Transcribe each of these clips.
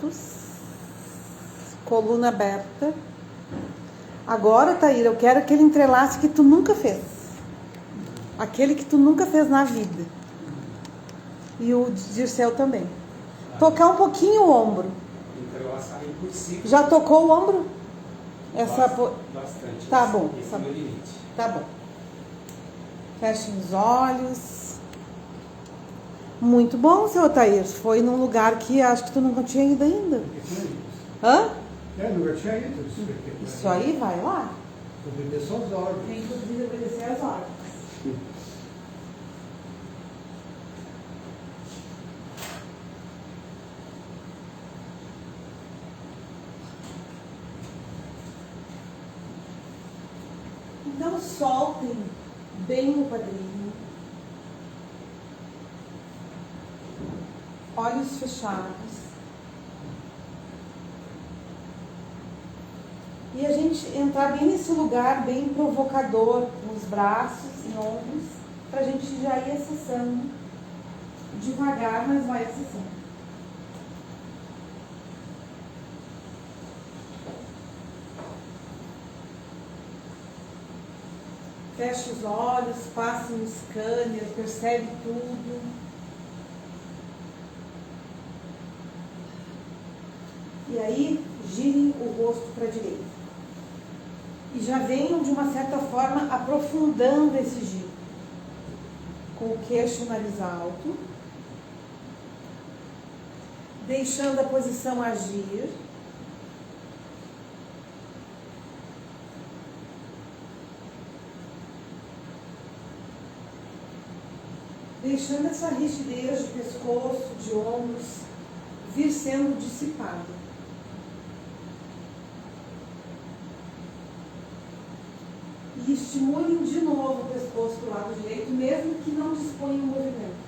altos, coluna aberta. Agora, Taíra, eu quero aquele entrelaço que tu nunca fez. Aquele que tu nunca fez na vida. E o Dirceu também. Tocar um pouquinho o ombro. Entrelaçar aí por cima. Já tocou o ombro? Bastante. Tá bom. Esse Tá é o bom. meu limite. Tá bom. Fechem os olhos. Muito bom, seu Otair. Foi num lugar que acho que tu nunca tinha ido ainda. Hã? Nunca tinha ido. Isso aí, vai lá. Obedecer aos órgãos. Tem que obedecer às ordens. Então soltem bem o quadril. Olhos fechados. E a gente entrar bem nesse lugar bem provocador, com os braços e ombros, para a gente já ir acessando devagar, mas vai acessando. Feche os olhos, passe no scanner, percebe tudo. E aí, girem o rosto para a direita. E já venham, de uma certa forma, aprofundando esse giro. Com o queixo e o nariz alto. Deixando a posição agir. Deixando essa rigidez de pescoço, de ombros, vir sendo dissipada. E estimulem de novo o pescoço para o lado direito, mesmo que não disponham o movimento.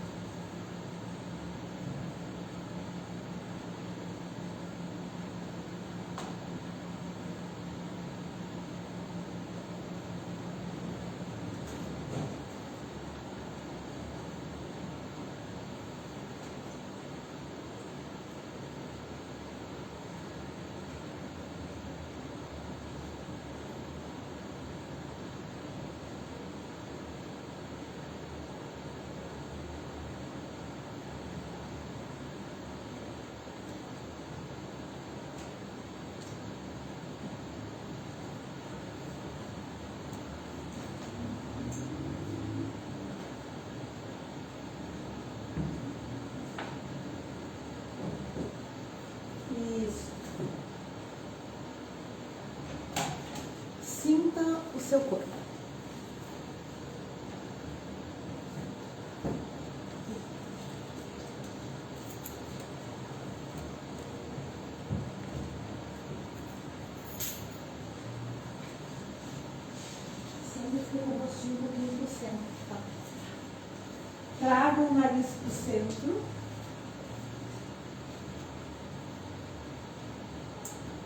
Sinta o seu corpo. Sempre fica o rostinho um pouquinho pro centro. Tá? Traga o nariz pro centro.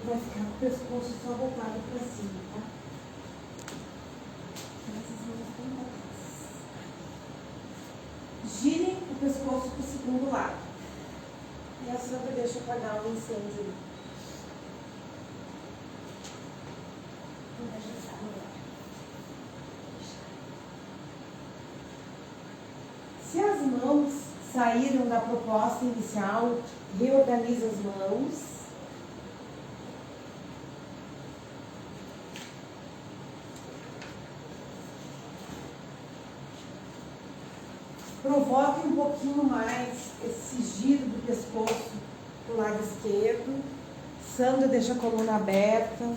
Vai ficar com o pescoço só voltado para cima, tá? Girem o pescoço para o segundo lado. E a Sandra deixa apagar o incêndio. Se as mãos saíram da proposta inicial, reorganize as mãos. Provoque um pouquinho mais esse giro do pescoço para o lado esquerdo. Sandra deixa a coluna aberta,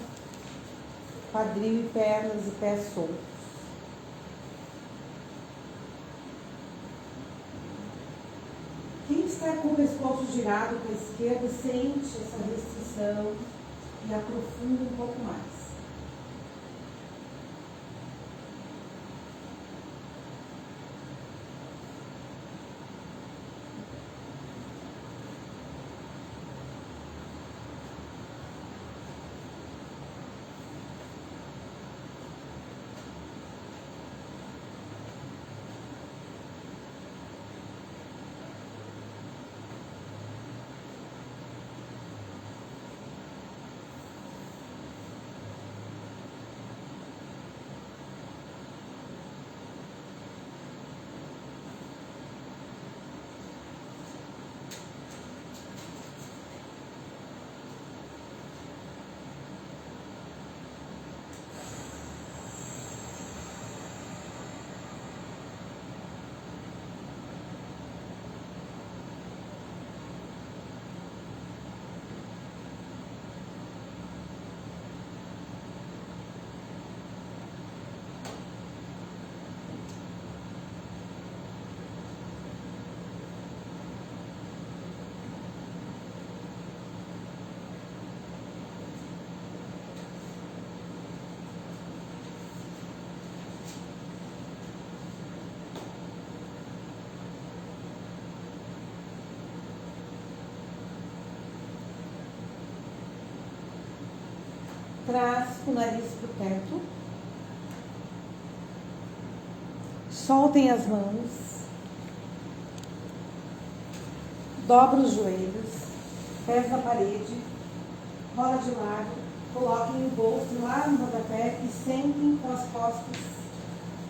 quadril e pernas e pés soltos. Quem está com o pescoço girado para a esquerda sente essa restrição e aprofunda um pouco mais. Traz o nariz para o teto. Soltem as mãos. Dobra os joelhos. Pés na parede. Rola de lado. Coloquem o bolso lá no rodapé e sentem com as costas,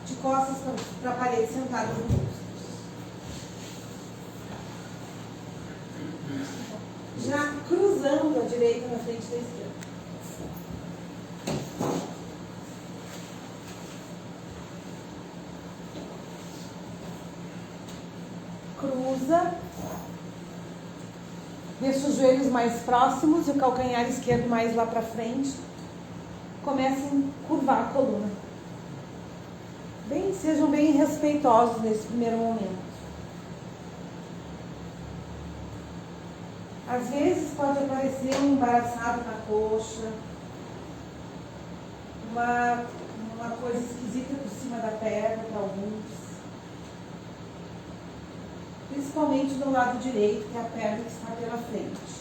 de costas para a parede, sentados no bolso. Já cruzando a direita na frente da esquerda. Cruza. Deixa os joelhos mais próximos e o calcanhar esquerdo mais lá para frente. Comecem a curvar a coluna. Sejam bem respeitosos nesse primeiro momento. Às vezes pode aparecer um embaraçado na coxa, uma coisa esquisita por cima da perna para alguns. Principalmente do lado direito, que é a perna que está pela frente.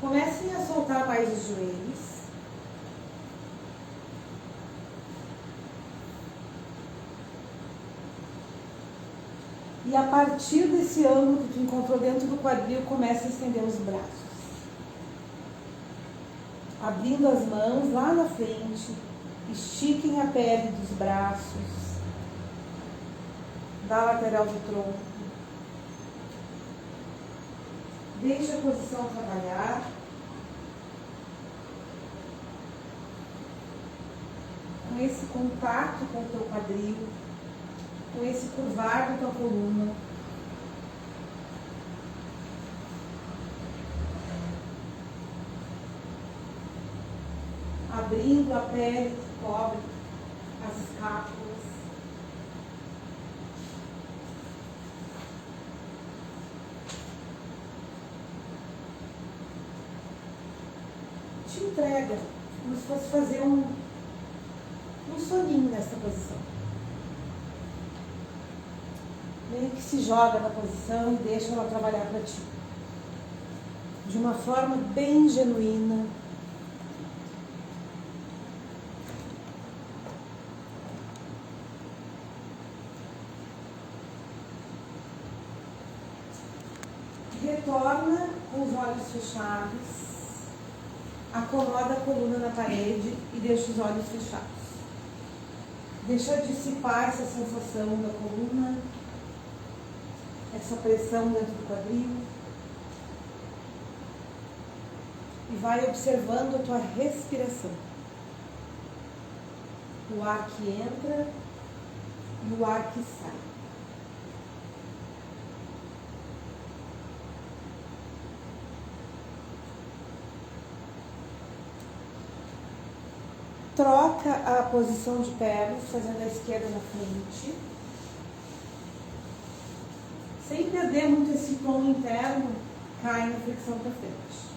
Comecem a soltar mais os joelhos. E a partir desse ângulo que tu encontrou dentro do quadril, começa a estender os braços. Abrindo as mãos lá na frente, estiquem a pele dos braços, da lateral do tronco. Deixe a posição trabalhar. Com esse contato com o teu quadril, com esse curvar da tua coluna. Abrindo a pele que cobre as escápulas. Te entrega, como se fosse fazer um soninho nessa posição. Meio que se joga na posição e deixa ela trabalhar para ti. De uma forma bem genuína. Retorna com os olhos fechados. Acomoda a coluna na parede e deixa os olhos fechados. Deixa dissipar essa sensação da coluna, essa pressão dentro do quadril. E vai observando a tua respiração. O ar que entra e o ar que sai. Troca a posição de pernas, fazendo a esquerda na frente. Sem perder muito esse tom interno, cai na flexão para frente.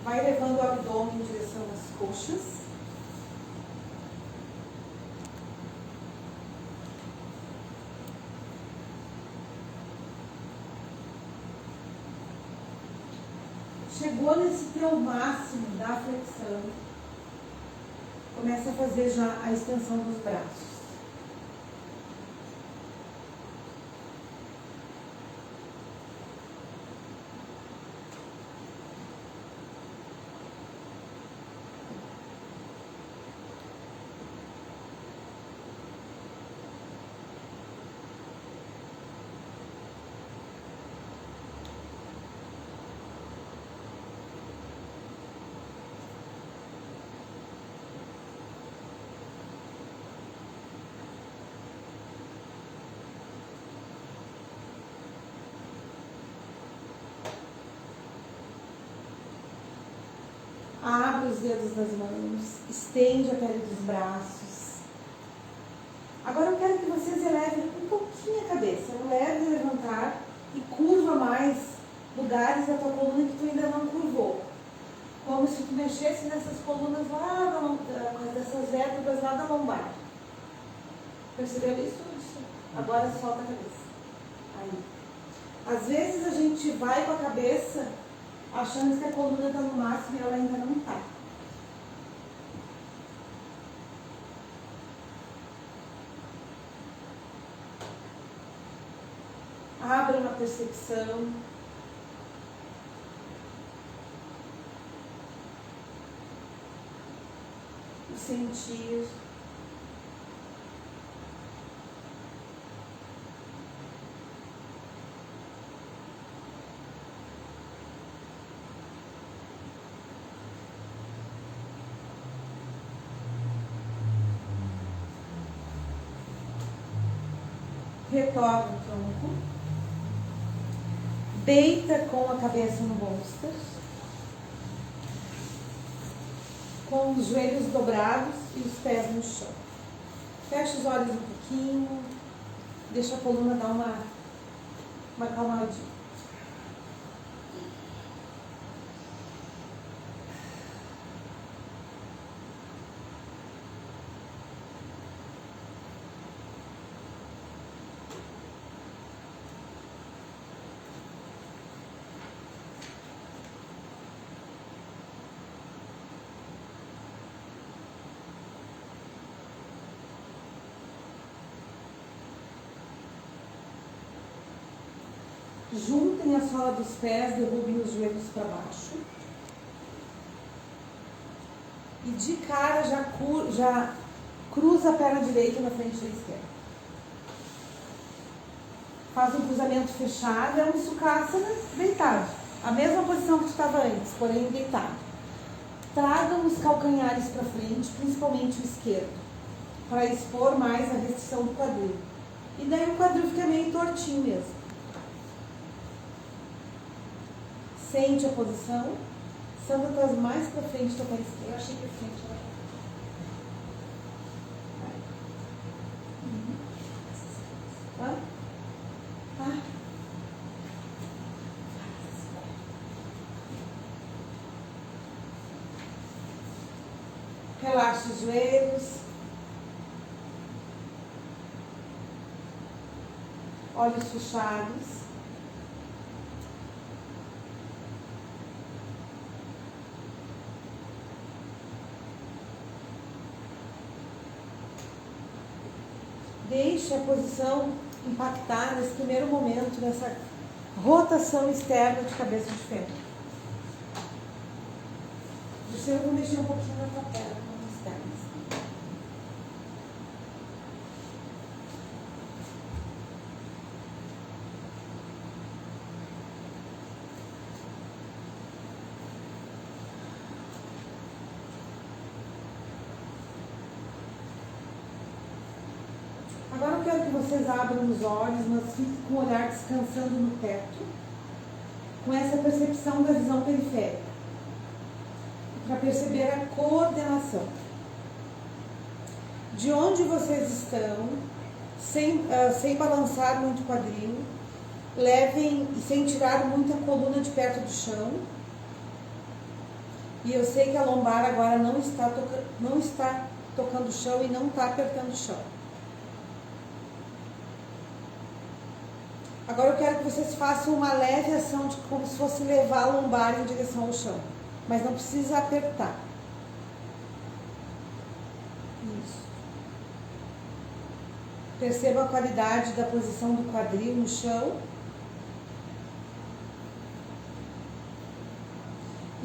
Vai levando o abdômen em direção às coxas. Chegou nesse teu máximo da flexão. Começa a fazer já a extensão dos braços. Abre os dedos das mãos, estende a pele dos braços. Agora eu quero que vocês elevem um pouquinho a cabeça. Eleve e levantar e curva mais lugares da tua coluna que tu ainda não curvou. Como se tu mexesse nessas colunas lá, dessas vértebras lá da lombar. Percebeu isso? Agora solta a cabeça. Aí. Às vezes a gente vai com a cabeça achando que a coluna está no máximo e ela ainda não está. percepção. O sentir. Retorna o tronco, deita com a cabeça no bolster, com os joelhos dobrados e os pés no chão. Fecha os olhos um pouquinho, deixa a coluna dar uma acalmadinha. Juntem a sola dos pés, derrubem os joelhos para baixo. E de cara já cruza a perna direita na frente da esquerda. Faz um cruzamento fechado, é um sukhasana deitado. A mesma posição que tu estava antes, porém deitado. Tragam os calcanhares para frente, principalmente o esquerdo, para expor mais a restrição do quadril. E daí o quadril fica meio tortinho mesmo. Sente a posição. Sandra, traz mais para frente do pé esquerdo. Eu achei perfeito. Relaxa os joelhos. Olhos fechados. Deixe a posição impactar nesse primeiro momento, nessa rotação externa de cabeça de ferro. Eu vou mexer um pouquinho na tua perna, nas pernas. Agora eu quero que vocês abram os olhos, mas fiquem com o olhar descansando no teto, com essa percepção da visão periférica, para perceber a coordenação. De onde vocês estão, sem balançar muito o quadril, levem, sem tirar muito a coluna de perto do chão. E eu sei que a lombar agora não está tocando o chão e não está apertando o chão. Agora eu quero que vocês façam uma leve ação de como se fosse levar a lombar em direção ao chão. Mas não precisa apertar. Isso. Perceba a qualidade da posição do quadril no chão.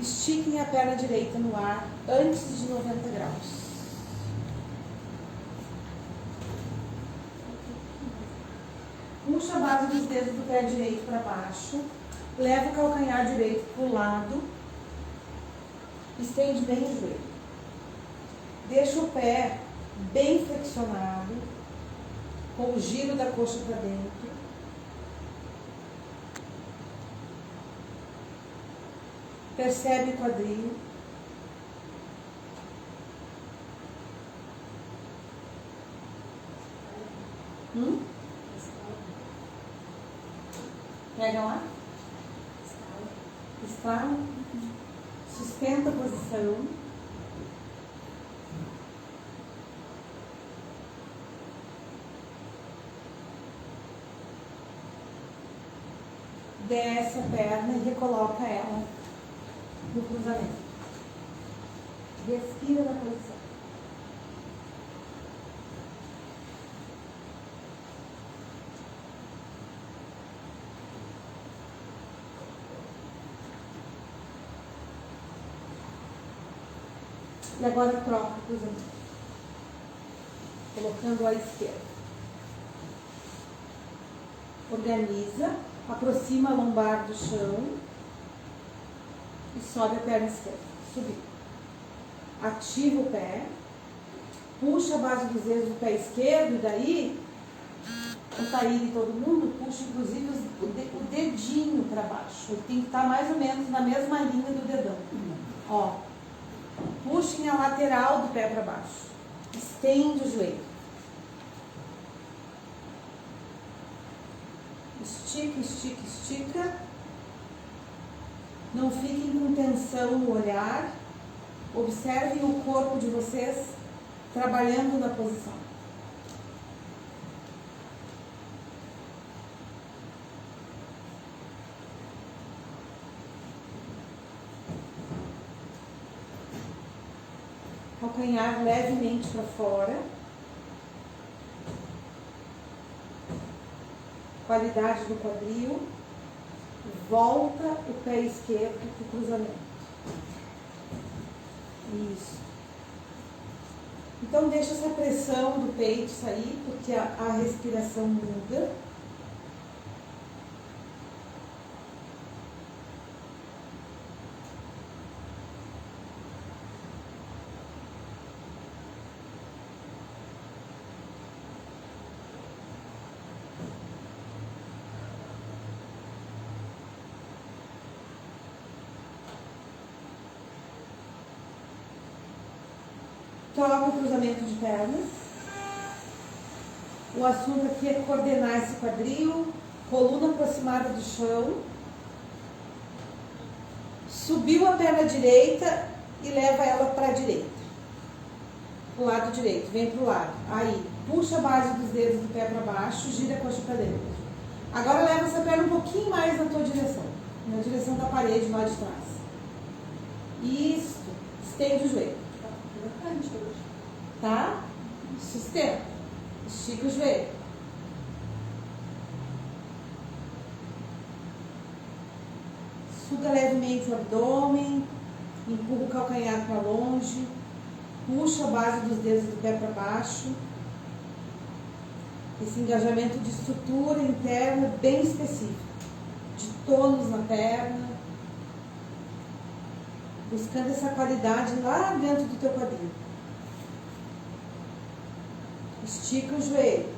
Estiquem a perna direita no ar antes de 90 graus. Puxa a base dos dedos do pé direito para baixo. Leva o calcanhar direito para o lado. Estende bem o joelho. Deixa o pé bem flexionado, com o giro da coxa para dentro. Percebe o quadril. Pega lá. Estrala. Sustenta a posição. Desce a perna e recoloca ela no cruzamento. Respira na posição. E agora troca o cruzamento. Colocando à esquerda. Organiza, aproxima a lombar do chão e sobe a perna esquerda. Subir. Ativa o pé, puxa a base dos dedos do pé esquerdo e daí, o Taíri e todo mundo, puxa inclusive o dedinho para baixo. Ele tem que estar mais ou menos na mesma linha do dedão. Ó, puxem a lateral do pé para baixo. Estende o joelho. Estica, estica, estica. Não fiquem com tensão no olhar. Observem o corpo de vocês trabalhando na posição. Calcanhar levemente para fora. Qualidade do quadril. Volta o pé esquerdo para o cruzamento. Isso. Então deixa essa pressão do peito sair, porque a respiração muda. Troca o cruzamento de pernas. O assunto aqui é coordenar esse quadril, coluna aproximada do chão. Subiu a perna direita e leva ela para a direita. Pro lado direito, vem pro lado. Aí, puxa a base dos dedos do pé para baixo, gira a coxa para dentro. Agora leva essa perna um pouquinho mais na tua direção, na direção da parede lá de trás. Isso, estende o joelho. Tá? Sustenta. Estica o joelho. Suga levemente o abdômen. Empurra o calcanhar para longe. Puxa a base dos dedos do pé para baixo. Esse engajamento de estrutura interna bem específico. De tônus na perna. Buscando essa qualidade lá dentro do teu quadril. Estica o joelho.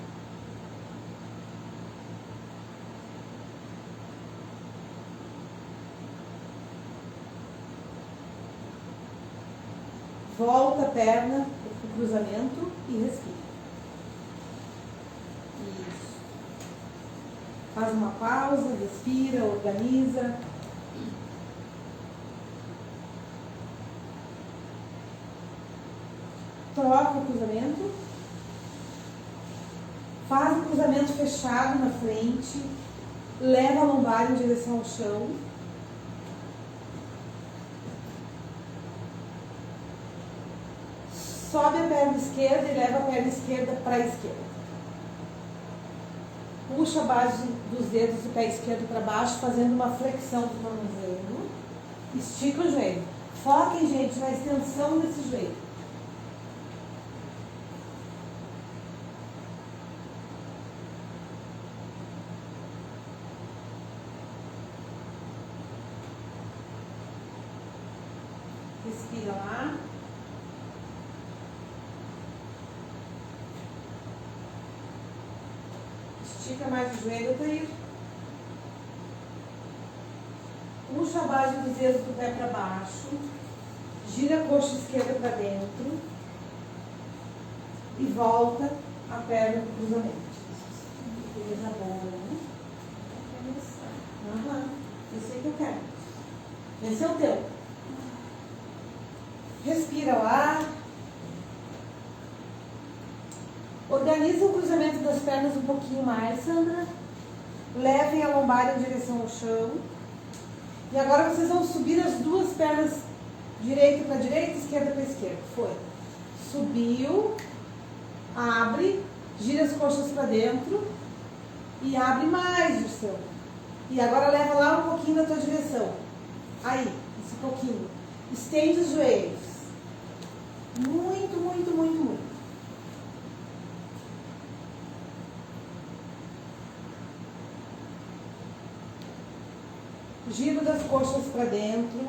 Volta a perna para o cruzamento e respira. Isso. Faz uma pausa, respira, organiza. Troca o cruzamento. Faz o cruzamento fechado na frente. Leva a lombar em direção ao chão. Sobe a perna esquerda e leva a perna esquerda para a esquerda. Puxa a base dos dedos do pé esquerdo para baixo, fazendo uma flexão do tornozelo. Estica o joelho. Foquem, gente, na extensão desse joelho. Respira lá. Estica mais o joelho, Taíri. Puxa a base dos dedos do pé para baixo. Gira a coxa esquerda para dentro. E volta a perna para o cruzamento. Beleza boa, né? Aham. Isso aí que eu quero. Esse é o teu. Respira lá. Organiza o cruzamento das pernas um pouquinho mais, Sandra. Levem a lombar em direção ao chão. E agora vocês vão subir as duas pernas, direita para direita, esquerda para esquerda. Foi. Subiu. Abre. Gira as coxas para dentro. E abre mais o seu. E agora leva lá um pouquinho na tua direção. Aí, esse pouquinho. Estende os joelhos. Muito, muito, muito, muito. Giro das coxas para dentro.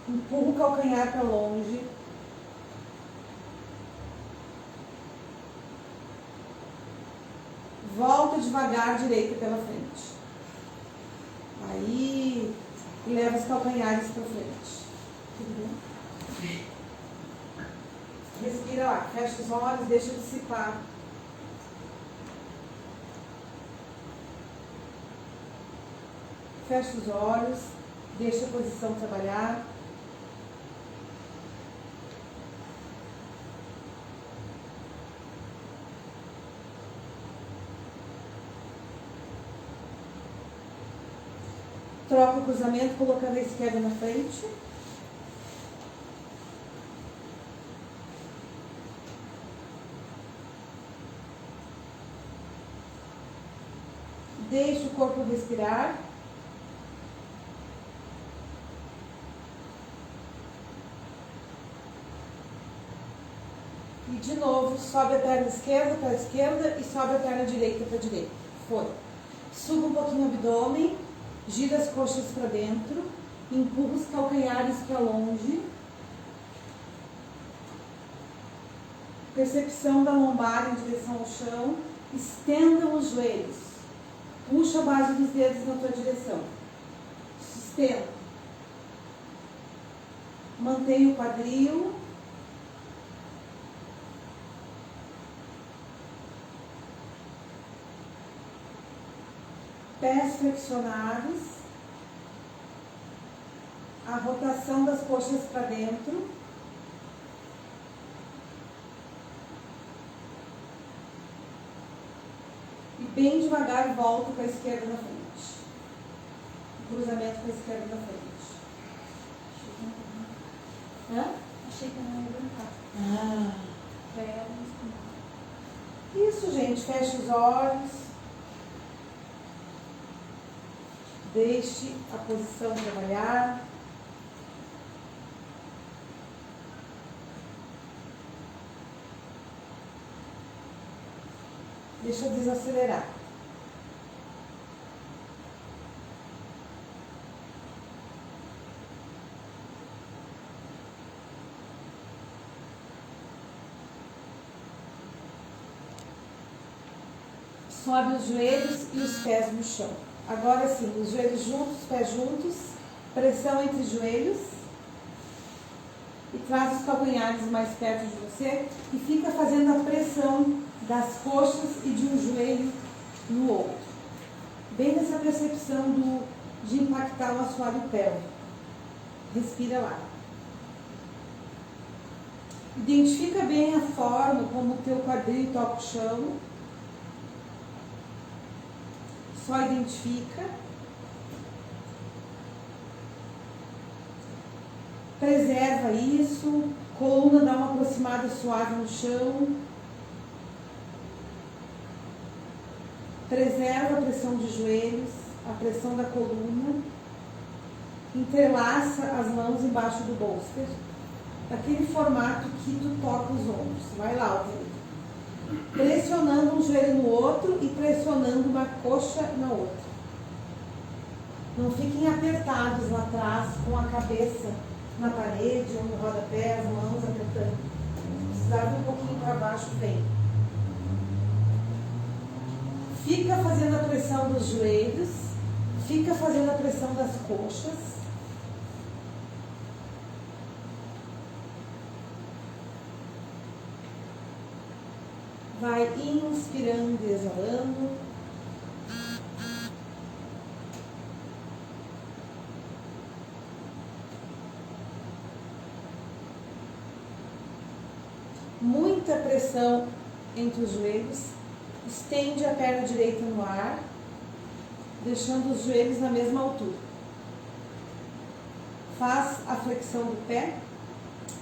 Empurra o calcanhar para longe. Volta devagar, direita pela frente. Aí, leva os calcanhares para frente. Tudo bem? Respira lá, fecha os olhos, deixa dissipar. Fecha os olhos, deixa a posição trabalhar. Troca o cruzamento, colocando a esquerda na frente. Deixa o corpo respirar. E de novo, sobe a perna esquerda para a esquerda e sobe a perna direita para a direita. Foi. Suba um pouquinho o abdômen. Gira as coxas para dentro, empurra os calcanhares para longe. Percepção da lombar em direção ao chão. Estenda os joelhos. Puxa a base dos dedos na tua direção. Sustenta. Mantenha o quadril. Pés flexionados, a rotação das coxas para dentro, e bem devagar volta com a esquerda na frente, cruzamento com a esquerda na frente. Achei que não ia aguentar. Isso, gente, fecha os olhos. Deixe a posição trabalhar. Deixa eu desacelerar. Sobe os joelhos e os pés no chão. Agora sim, os joelhos juntos, pés juntos, pressão entre os joelhos e traz os calcanhares mais perto de você e fica fazendo a pressão das coxas e de um joelho no outro. Bem nessa percepção de impactar o assoalho pélvico. Respira lá. Identifica bem a forma como o teu quadril toca o chão. Só identifica. Preserva isso. Coluna dá uma aproximada suave no chão. Preserva a pressão de joelhos, a pressão da coluna. Entrelaça as mãos embaixo do bolster. Daquele formato que tu toca os ombros. Vai lá, Altair. Pressionando um joelho no outro e pressionando uma coxa na outra. Não fiquem apertados lá atrás com a cabeça na parede ou no rodapé, as mãos apertando. Se precisar um pouquinho para baixo, vem. Fica fazendo a pressão dos joelhos, fica fazendo a pressão das coxas. Vai inspirando e exalando. Muita pressão entre os joelhos. Estende a perna direita no ar, deixando os joelhos na mesma altura. Faz a flexão do pé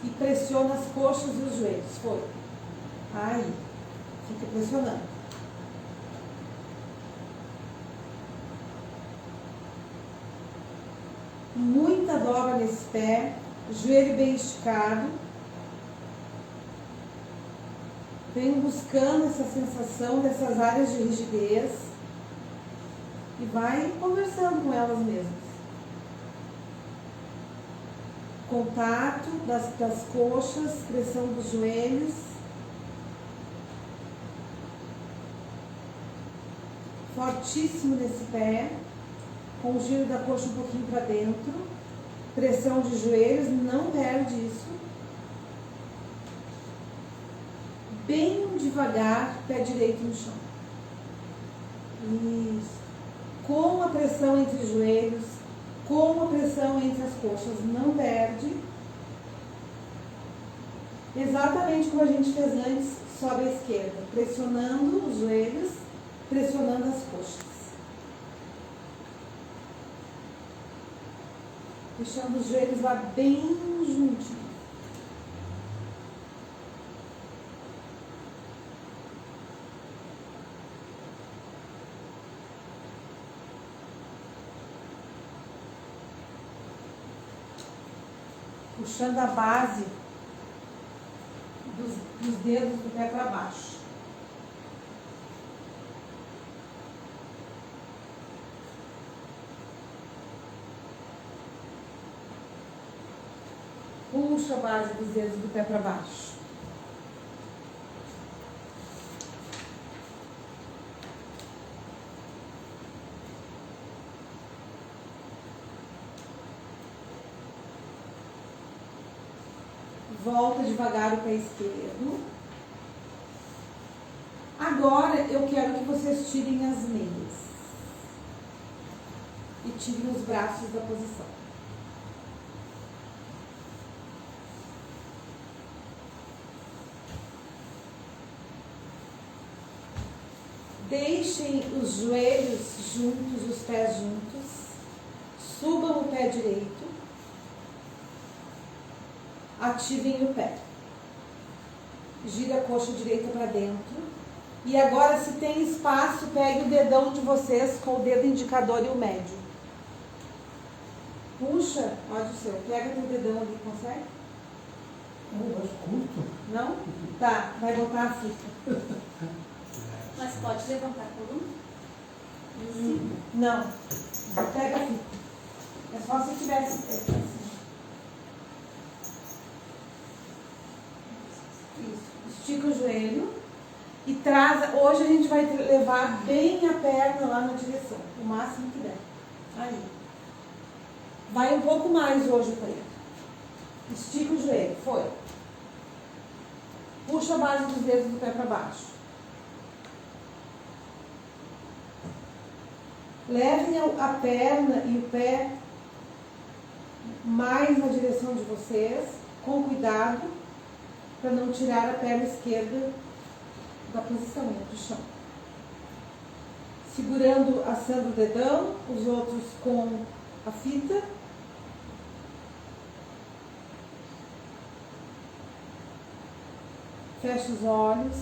e pressiona as coxas e os joelhos. Foi. Aí. Fica pressionando. Muita dobra nesse pé, joelho bem esticado. Vem buscando essa sensação dessas áreas de rigidez e vai conversando com elas mesmas. Contato das coxas, pressão dos joelhos. Fortíssimo nesse pé, com o giro da coxa um pouquinho para dentro. Pressão de joelhos, não perde isso. Bem devagar, pé direito no chão. Isso. Com a pressão entre os joelhos, com a pressão entre as coxas, não perde. Exatamente como a gente fez antes, sobe à esquerda, pressionando os joelhos, pressionando as coxas. Deixando os joelhos lá bem juntinhos. Puxando a base dos dedos do pé para baixo. Puxa a base dos dedos do pé para baixo. Volta devagar o pé esquerdo. Agora eu quero que vocês tirem as meias. E tirem os braços da posição. Deixem os joelhos juntos, os pés juntos. Subam o pé direito. Ativem o pé. Gira a coxa direita para dentro. E agora, se tem espaço, pegue o dedão de vocês com o dedo indicador e o médio. Puxa, olha o seu. Pega teu dedão ali, consegue? Eu acho curto. Não? Tá, vai botar a fita. Mas pode levantar a coluna? Não. Pega a fita. É só se tivesse. Assim. Isso. Estica o joelho e traz. Hoje a gente vai levar bem a perna lá na direção, o máximo que der. Aí. Vai um pouco mais hoje o preto. Estica o joelho. Foi. Puxa a base dos dedos do pé para baixo. Levem a perna e o pé mais na direção de vocês, com cuidado, para não tirar a perna esquerda da posição, do chão. Segurando, assando o dedão, os outros com a fita. Fecha os olhos,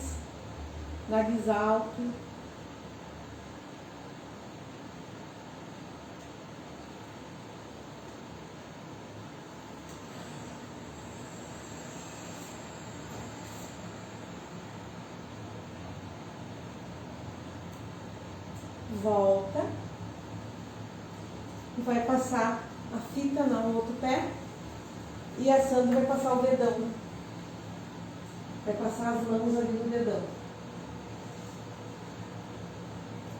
nariz alto. Volta e vai passar a fita no outro pé e a Sandra vai passar o dedão. Vai passar as mãos ali no dedão.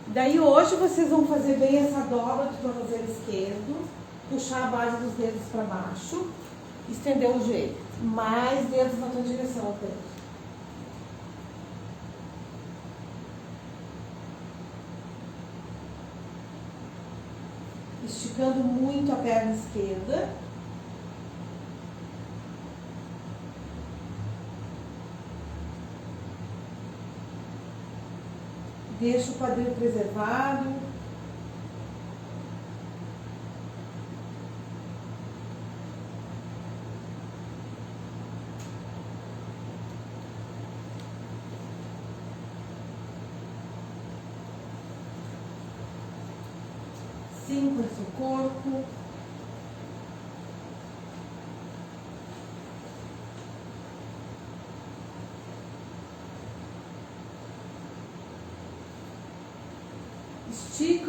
Daí hoje vocês vão fazer bem essa dobra do tornozelo esquerdo, puxar a base dos dedos para baixo, estender o joelho. Mais dedos na tua direção, Pedro. Esticando muito a perna esquerda. Deixa o quadril preservado. Sim, com o seu corpo.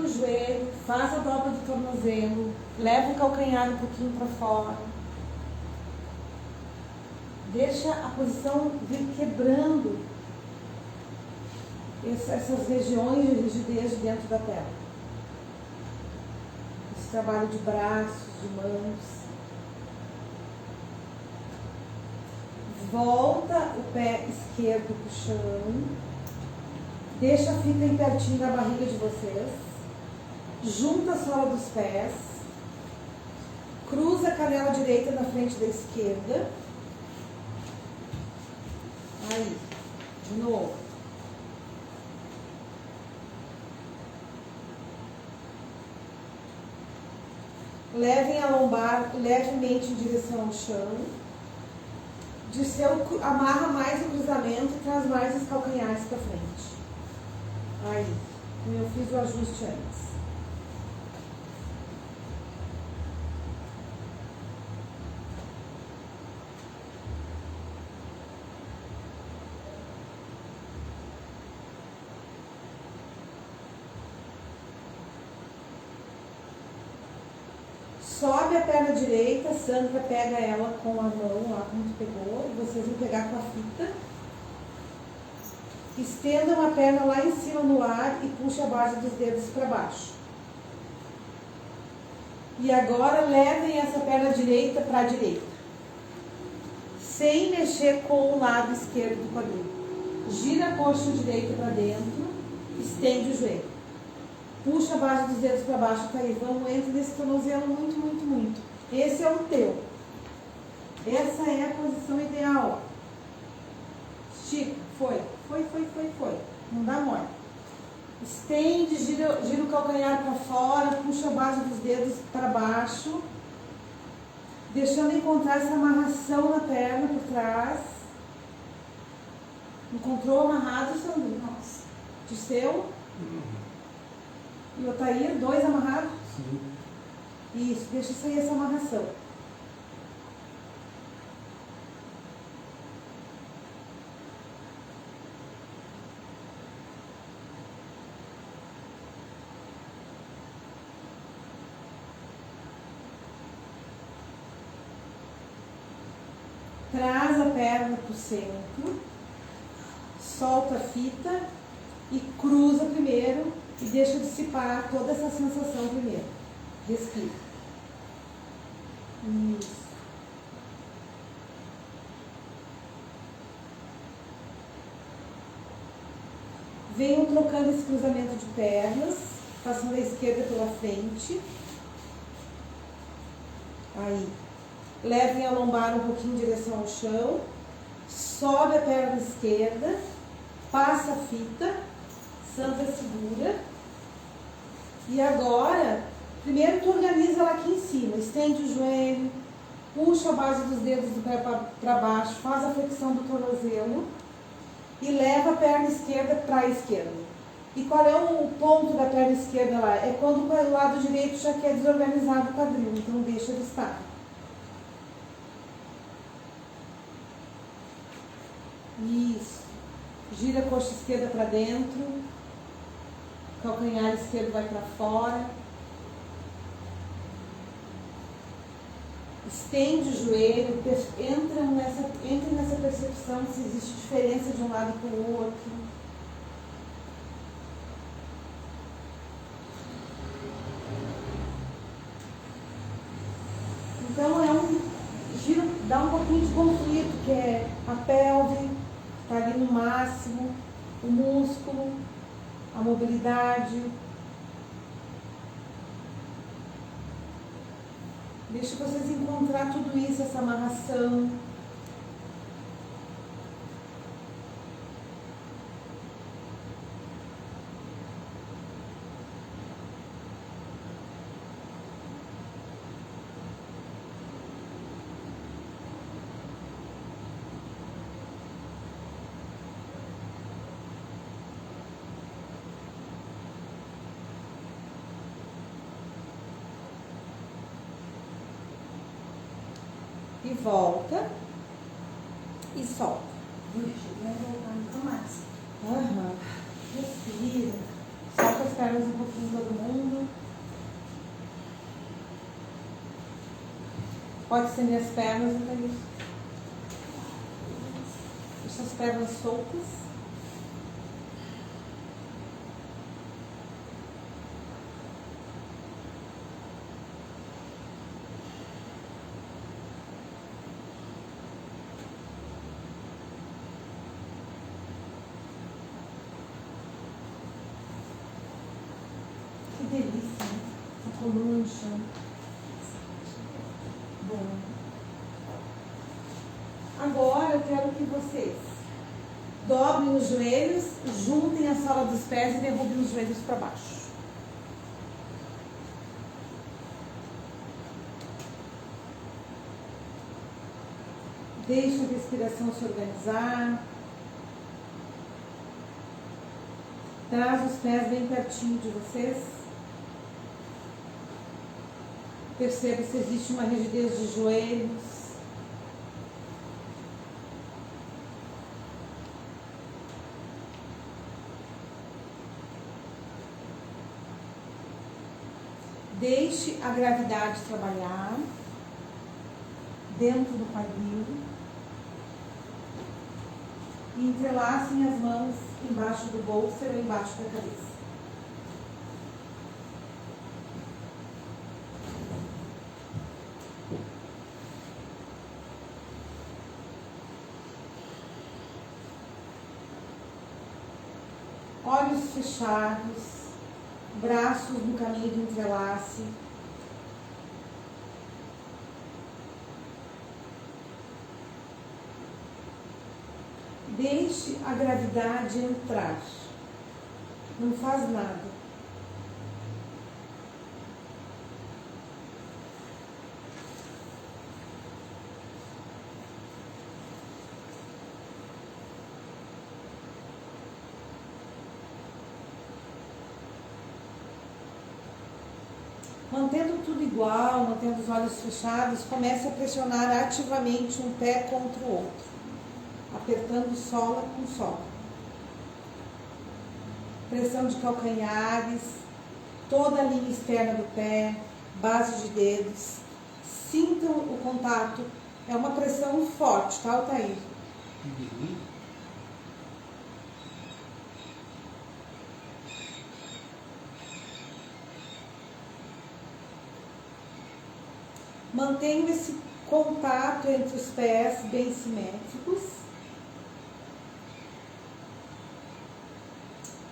o joelho, faz a dobra do tornozelo, leva o calcanhar um pouquinho para fora. Deixa a posição vir quebrando essas regiões de rigidez de dentro da perna. Esse trabalho de braços, de mãos. Volta o pé esquerdo para o chão. Deixa a fita aí pertinho da barriga de vocês. Junta a sola dos pés. Cruza a canela direita na frente da esquerda. Aí, de novo. Levem a lombar levemente em direção ao chão. Amarra mais o cruzamento e traz mais os calcanhares para frente. Aí, eu fiz o ajuste antes. Sobe a perna direita, Sandra pega ela com a mão lá como tu pegou, e vocês vão pegar com a fita. Estendam a perna lá em cima no ar e puxe a base dos dedos para baixo. E agora levem essa perna direita para a direita, sem mexer com o lado esquerdo do quadril. Gira a coxa direita para dentro, estende o joelho. Puxa a base dos dedos para baixo, Thaís. Vamos, entra nesse tornozelo muito, muito, muito. Esse é o teu. Essa é a posição ideal. Estica. Foi. Não dá mole. Estende, gira o calcanhar para fora, puxa a base dos dedos para baixo, deixando encontrar essa amarração na perna por trás. Encontrou amarrado, Sandro? Nossa. Disteu? E o Otair, 2 amarrados? Sim. Isso, deixa sair essa amarração. Traz a perna para o centro, solta a fita e cruza primeiro e deixa dissipar toda essa sensação primeiro. Respira. Isso. Venham trocando esse cruzamento de pernas, passando a esquerda pela frente. Aí. Levem a lombar um pouquinho em direção ao chão. Sobe a perna esquerda. Passa a fita. Sandra segura. E agora, primeiro tu organiza ela aqui em cima. Estende o joelho. Puxa a base dos dedos do pé para baixo. Faz a flexão do tornozelo. E leva a perna esquerda para a esquerda. E qual é o ponto da perna esquerda lá? É quando o lado direito já quer desorganizar o quadril. Então deixa ele estar. Isso. Gira a coxa esquerda para dentro. Calcanhar esquerdo vai para fora. Estende o joelho. Entre nessa percepção se existe diferença de um lado para o outro. Então é um giro, dá um pouquinho de conflito, que é a pelve, está ali no máximo, o músculo, a mobilidade. Deixa vocês encontrar tudo isso, essa amarração. E volta e solta. Vai voltar nunca mais. Aham. Respira. Solta pernas um pouquinho, todo mundo. Pode estender as pernas, não tem isso. Deixa as pernas soltas. Que delícia, né? A coluna no chão. Bom. Agora eu quero que vocês dobrem os joelhos, juntem a sola dos pés e derrubem os joelhos para baixo. Deixe a respiração se organizar. Traz os pés bem pertinho de vocês. Perceba se existe uma rigidez de joelhos. Deixe a gravidade trabalhar dentro do quadril. E entrelacem as mãos embaixo do bolso ou embaixo da cabeça. Olhos fechados, braços no caminho do entrelace. Deixe a gravidade entrar. Não faz nada. Mantendo tudo igual, mantendo os olhos fechados, comece a pressionar ativamente um pé contra o outro, apertando sola com sola. Pressão de calcanhares, toda a linha externa do pé, base de dedos. Sintam o contato. É uma pressão forte, tá, Altair? Mantenham esse contato entre os pés bem simétricos.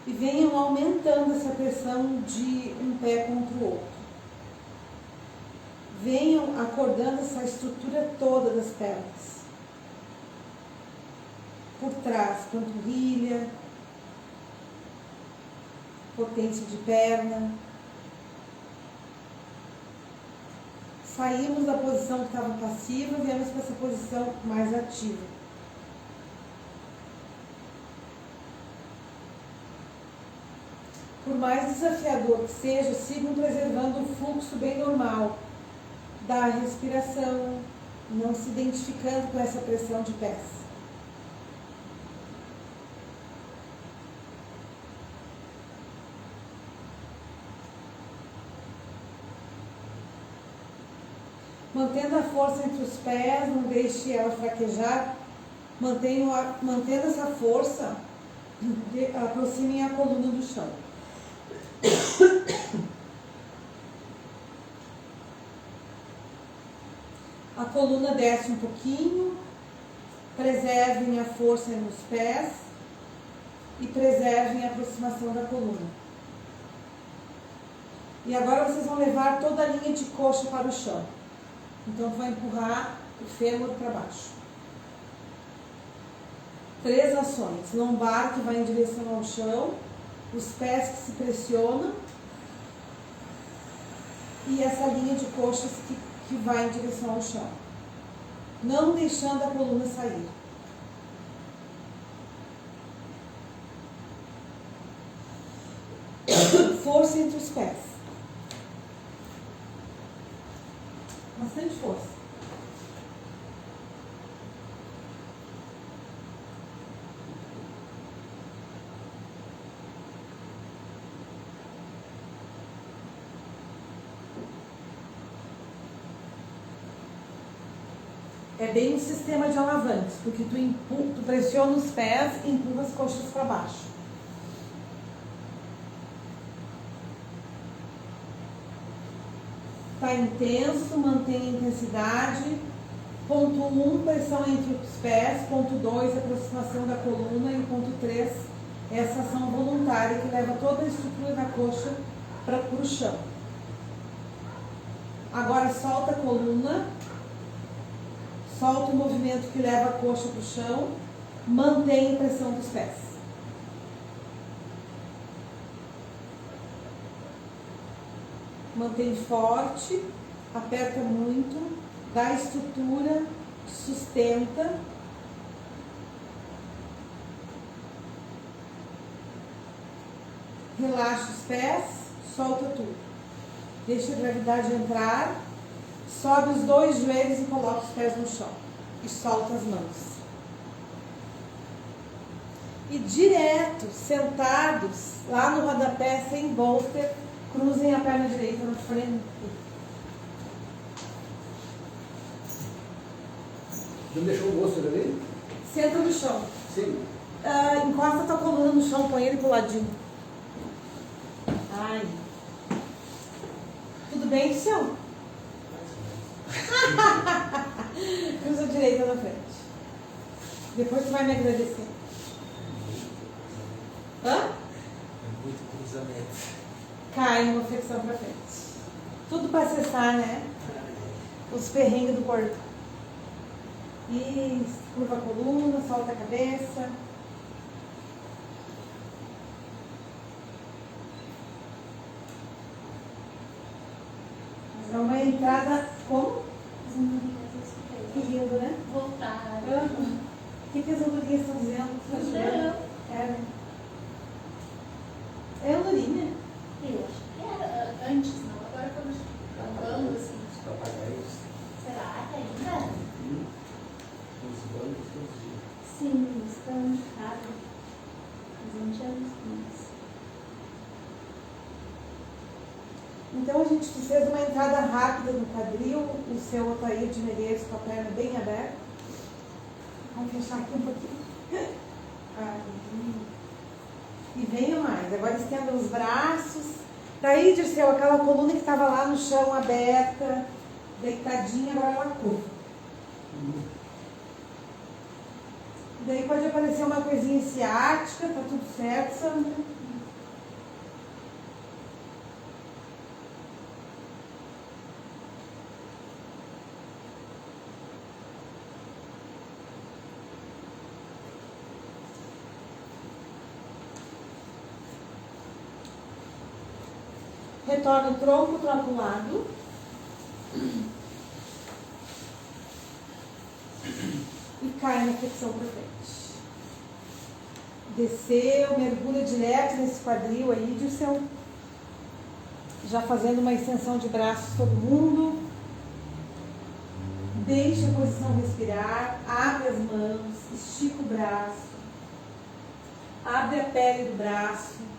E venham aumentando essa pressão de um pé contra o outro. Venham acordando essa estrutura toda das pernas. Por trás, panturrilha, potência de perna. Saímos da posição que estava passiva e viemos para essa posição mais ativa. Por mais desafiador que seja, sigam preservando o fluxo bem normal da respiração, não se identificando com essa pressão de pés. Mantendo a força entre os pés, não deixe ela fraquejar. Mantendo essa força, aproximem a coluna do chão. A coluna desce um pouquinho, preservem a força nos pés e preservem a aproximação da coluna. E agora vocês vão levar toda a linha de coxa para o chão. Então vai empurrar o fêmur para baixo. 3 ações. Lombar que vai em direção ao chão, os pés que se pressionam e essa linha de coxas que vai em direção ao chão. Não deixando a coluna sair. Força entre os pés. Bastante força. É bem um sistema de alavanques, porque tu pressiona os pés e empurra as coxas para baixo. Está intenso, mantém a intensidade. Ponto 1, pressão entre os pés. Ponto 2, aproximação da coluna. E ponto 3, essa ação voluntária que leva toda a estrutura da coxa para o chão. Agora solta a coluna. Solta o movimento que leva a coxa para o chão, mantém a pressão dos pés. Mantém forte, aperta muito, dá estrutura, sustenta. Relaxa os pés, solta tudo. Deixa a gravidade entrar. Sobe os 2 joelhos e coloca os pés no chão. E solta as mãos. E direto, sentados, lá no rodapé, sem bolster, cruzem a perna direita na frente. Não deixou o bolso ali? Senta no chão. Sim. Encosta a tua coluna no chão, põe ele pro ladinho. Ai. Tudo bem, Tião? Cruza a direita na frente. Depois tu vai me agradecer. Hã? É muito cruzamento. Cai numa flexão pra frente. Tudo pra acessar, né? Os perrengues do corpo. Isso. Curva a coluna, solta a cabeça. Mas é uma entrada. Como? As andorinhas eu escutei. Que lindo, né? Voltaram. O que as andorinhas estão dizendo? Não. É, né? É andorinha? Eu acho que era antes, não. Agora quando andando assim. Os papagaios, Será que ainda? os bancos todos os dias. Sim, estão de casa. Faz 20 anos mais. Então a gente fez uma entrada rápida no quadril, o seu Otair de Medeiros com a perna bem aberta. Vamos fechar aqui um pouquinho. E venha mais. Agora estenda os braços. Daí, Dirceu, aquela coluna que estava lá no chão aberta, deitadinha, agora ela curva. Daí pode aparecer uma coisinha ciática, tá tudo certo, Sandra? Retorna o tronco, troca o lado. E cai na flexão para frente. Desceu, mergulha direto nesse quadril aí, Dirceu. Já fazendo uma extensão de braços todo mundo. Deixa a posição respirar, abre as mãos, estica o braço. Abre a pele do braço.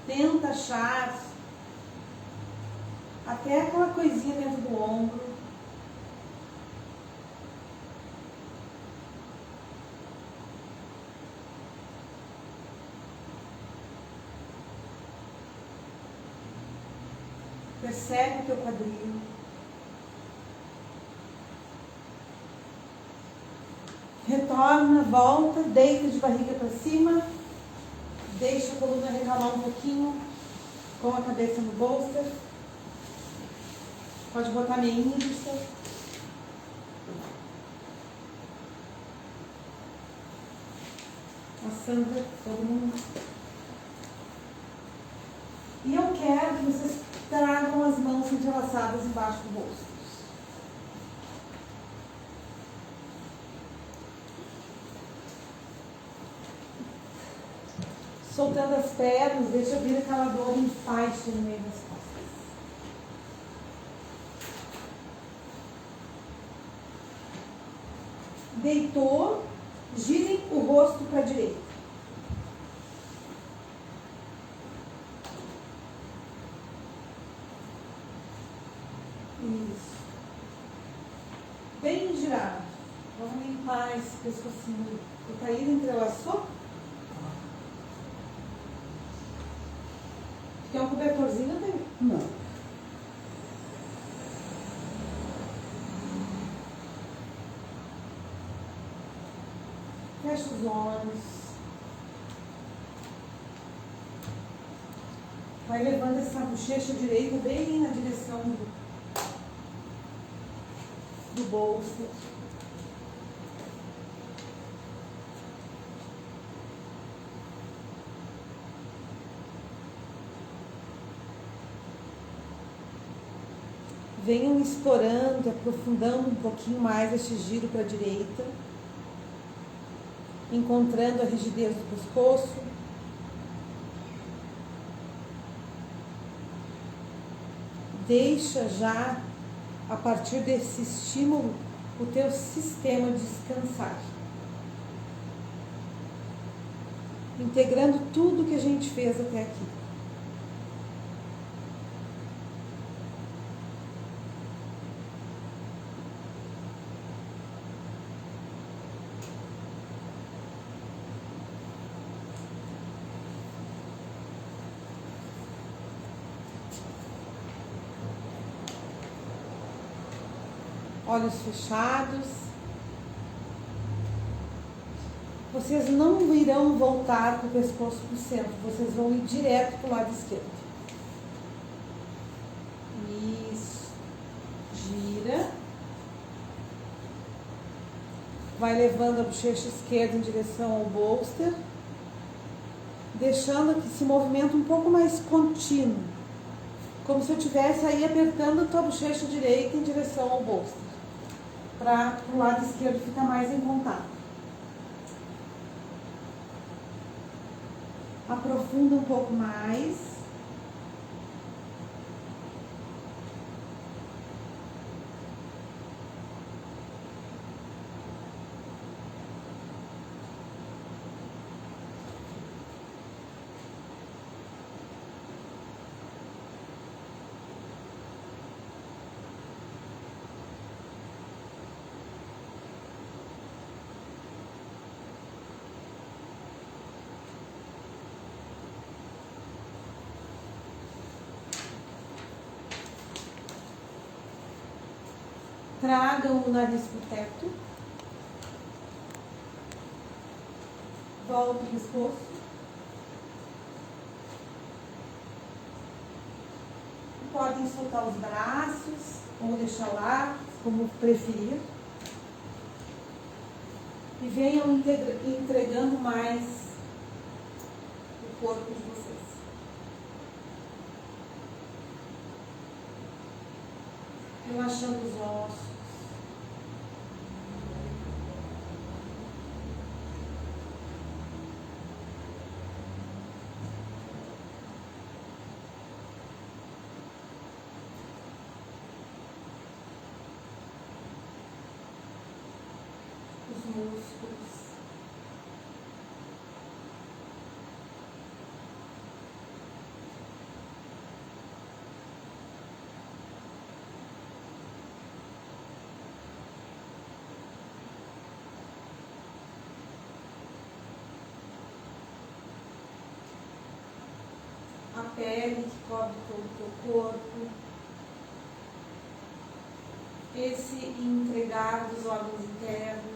Tenta achar até aquela coisinha dentro do ombro. Percebe o teu quadril. Retorna, volta, deita de barriga para cima. Deixa a coluna recalmar um pouquinho com a cabeça no bolster. Pode botar meio índice. A Sandra, todo mundo. E eu quero que vocês tragam as mãos entrelaçadas embaixo do rosto. Soltando as pernas, deixa vir aquela dor em faixa no meio das costas. Deitou, girem o rosto para a direita. Isso. girar. Vamos limpar esse pescocinho. O Taíra entrelaçou? Quer um cobertorzinho, Taíra? Não. Fecha os olhos. Vai levando essa bochecha direita bem na direção do bolso. Venham explorando, aprofundando um pouquinho mais esse giro para a direita, encontrando a rigidez do pescoço. Deixa já, a partir desse estímulo, o teu sistema descansar. Integrando tudo que a gente fez até aqui. Olhos fechados. Vocês não irão voltar com o pescoço para o centro, vocês vão ir direto para o lado esquerdo. Isso. Gira. Vai levando a bochecha esquerda em direção ao bolster, deixando que esse movimento um pouco mais contínuo, como se eu estivesse aí apertando a tua bochecha direita em direção ao bolster, para o lado esquerdo ficar mais em contato. Aprofunda um pouco mais. Tragam o nariz para o teto. Volta o pescoço. Podem soltar os braços ou deixar lá, como preferir. E venham entregando mais o corpo de vocês. Relaxando os ossos. Os músculos. A pele que cobre todo o teu corpo. Esse entregar dos órgãos internos.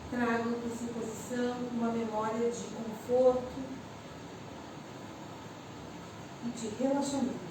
Tragam essa posição com uma memória de conforto e de relaxamento.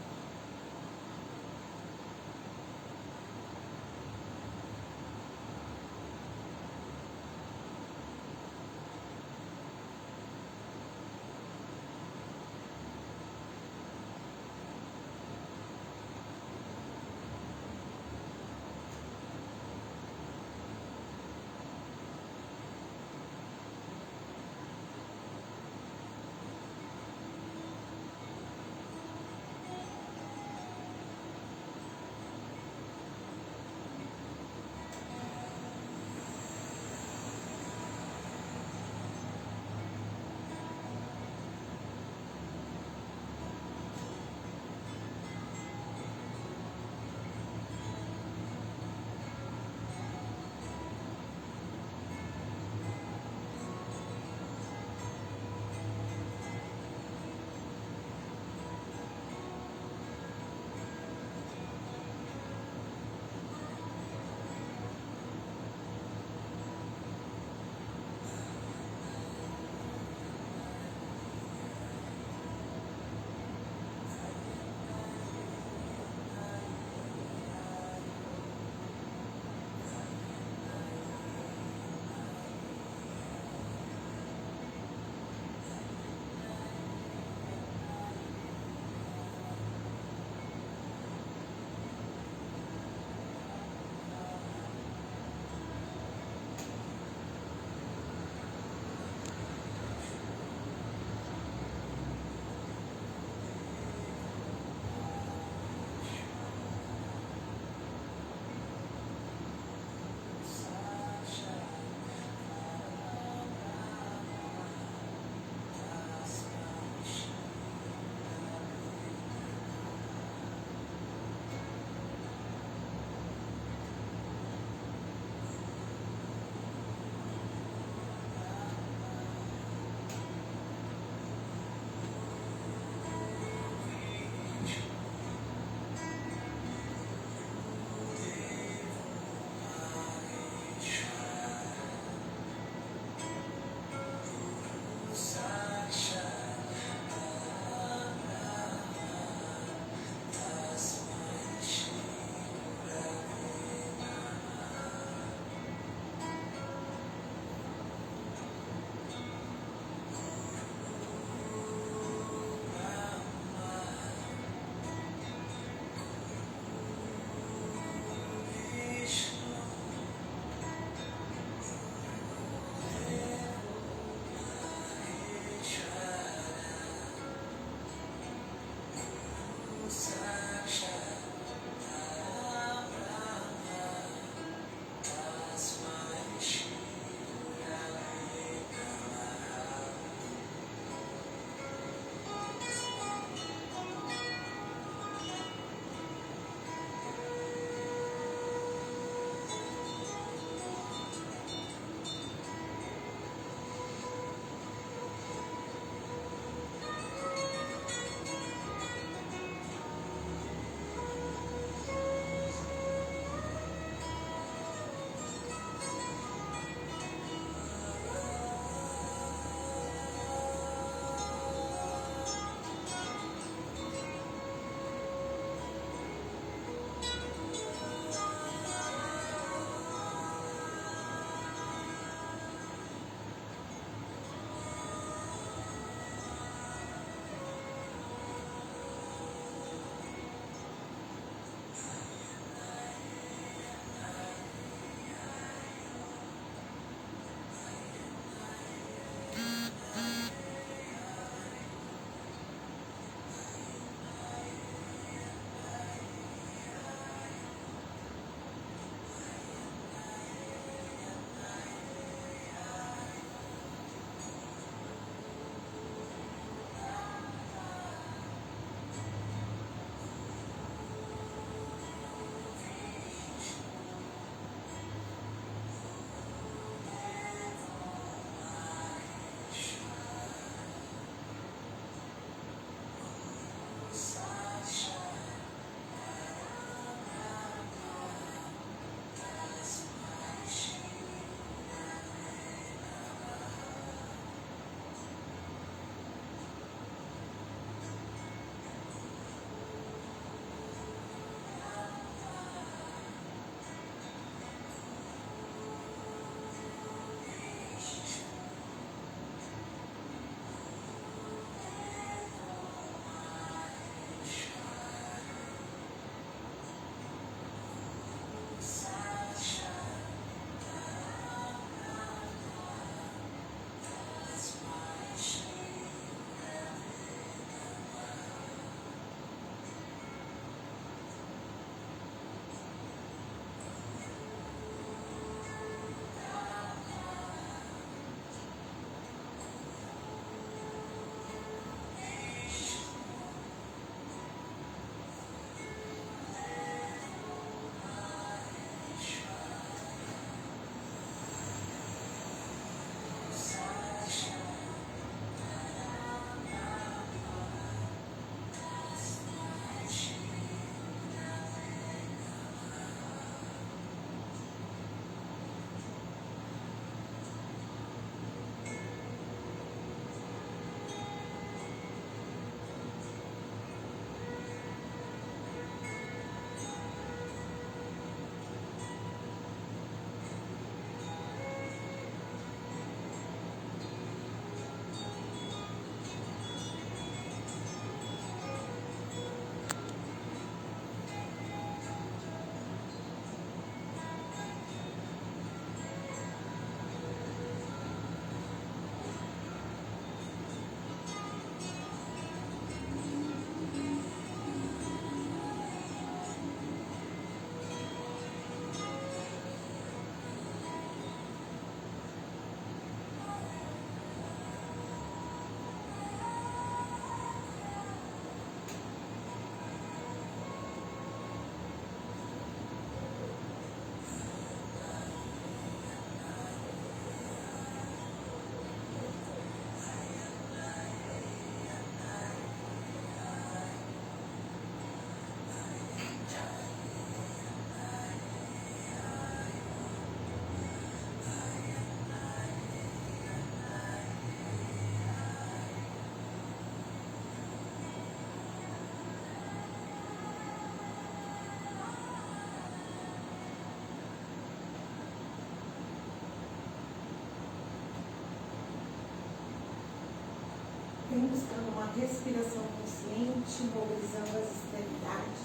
buscando uma respiração consciente, mobilizando as extremidades,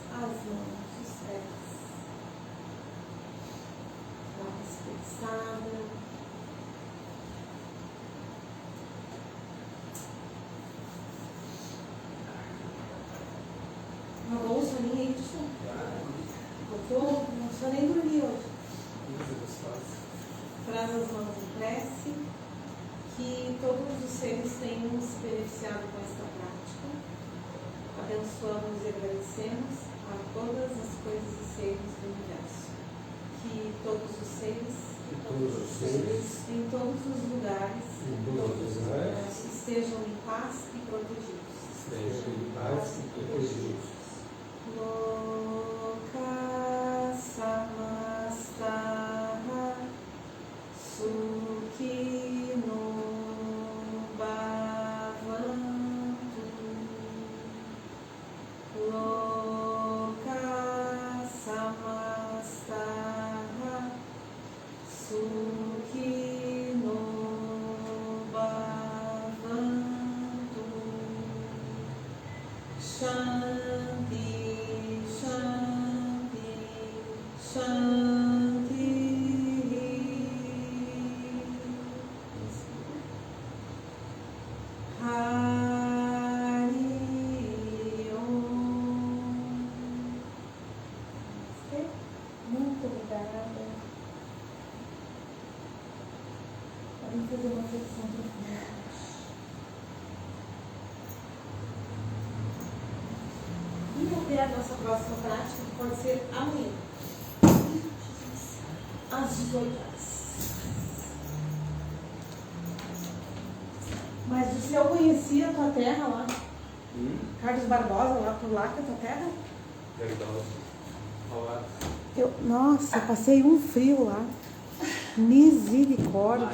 as mãos, os pés. Dá uma espreguiçada. Rolou um soninho aí, Tio? Botou? Não só nem dormir hoje. Coisa gostosa. Traz as mãos em prece, que todos os seres tenham se beneficiado com esta prática. Abençoamos e agradecemos a todas as coisas e seres do universo. Que todos os seres, em todos os lugares, estejam em paz e protegidos. Estejam em paz e protegidos. Loka Samastaha Sukhino Bhavantu. Loka Samastaha Sukhino Bhavantu. Shanti, Shanti, Shanti. Hari Om. Muito obrigada. Podem fazer uma flexão profunda. E até a nossa próxima prática, que pode ser amanhã, às 18 horas. Mas o seu conhecia a tua terra lá? Carlos Barbosa, lá por lá, que é a tua terra? Verdade. Olá. Nossa, eu passei um frio lá. Misericórdia.